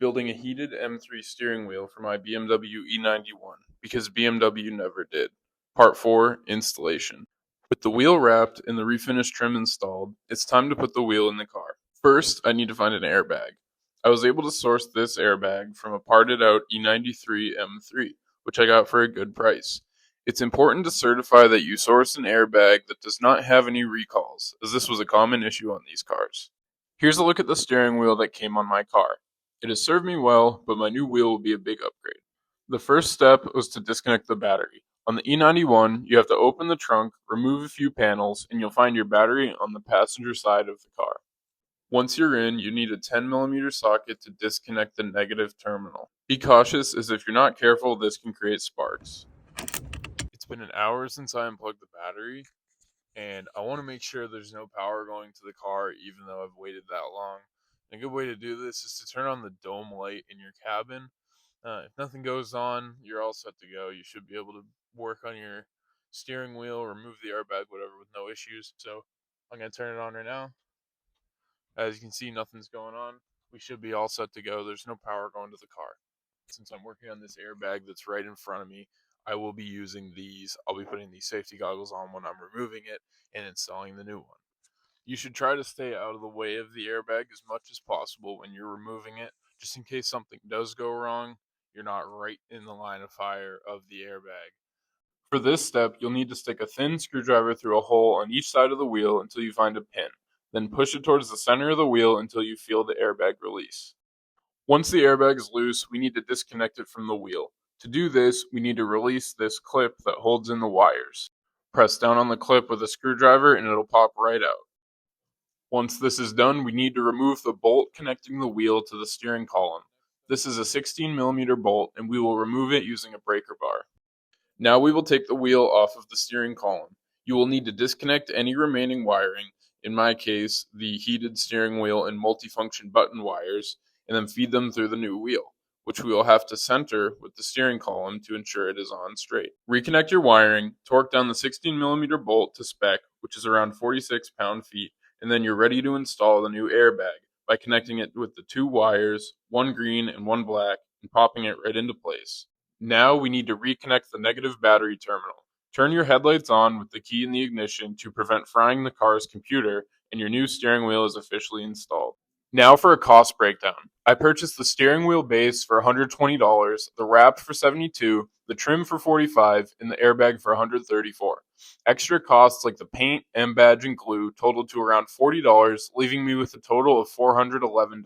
building a heated M3 steering wheel for my BMW E91 because BMW never did. Part 4 Installation. With the wheel wrapped and the refinished trim installed, it's time to put the wheel in the car. First, I need to find an airbag. I was able to source this airbag from a parted out E93 M3, which I got for a good price. It's important to certify that you source an airbag that does not have any recalls, as this was a common issue on these cars. Here's a look at the steering wheel that came on my car. It has served me well, but my new wheel will be a big upgrade. The first step was to disconnect the battery. On the E91, you have to open the trunk, remove a few panels, and you'll find your battery on the passenger side of the car. Once you're in, you need a 10mm socket to disconnect the negative terminal. Be cautious, as if you're not careful, this can create sparks. It's been an hour since I unplugged the battery, and I want to make sure there's no power going to the car even though I've waited that long. And a good way to do this is to turn on the dome light in your cabin. If nothing goes on, you're all set to go. You should be able to work on your steering wheel, remove the airbag, whatever, with no issues. So I'm going to turn it on right now. As you can see, nothing's going on. We should be all set to go. There's no power going to the car. Since I'm working on this airbag that's right in front of me, I will be using these. I'll be putting these safety goggles on when I'm removing it and installing the new one. You should try to stay out of the way of the airbag as much as possible when you're removing it, just in case something does go wrong. You're not right in the line of fire of the airbag. For this step, you'll need to stick a thin screwdriver through a hole on each side of the wheel until you find a pin. Then push it towards the center of the wheel until you feel the airbag release. Once the airbag is loose, we need to disconnect it from the wheel. To do this, we need to release this clip that holds in the wires. Press down on the clip with a screwdriver and it'll pop right out. Once this is done, we need to remove the bolt connecting the wheel to the steering column. This is a 16mm bolt, and we will remove it using a breaker bar. Now we will take the wheel off of the steering column. You will need to disconnect any remaining wiring, in my case, the heated steering wheel and multifunction button wires, and then feed them through the new wheel, which we will have to center with the steering column to ensure it is on straight. Reconnect your wiring, torque down the 16mm bolt to spec, which is around 46 pound-feet, and then you're ready to install the new airbag by connecting it with the two wires, one green and one black, and popping it right into place. Now we need to reconnect the negative battery terminal. Turn your headlights on with the key in the ignition to prevent frying the car's computer, and your new steering wheel is officially installed. Now for a cost breakdown. I purchased the steering wheel base for $120, the wrap for $72, the trim for $45, and the airbag for $134. Extra costs like the paint, M badge, and glue totaled to around $40, leaving me with a total of $411.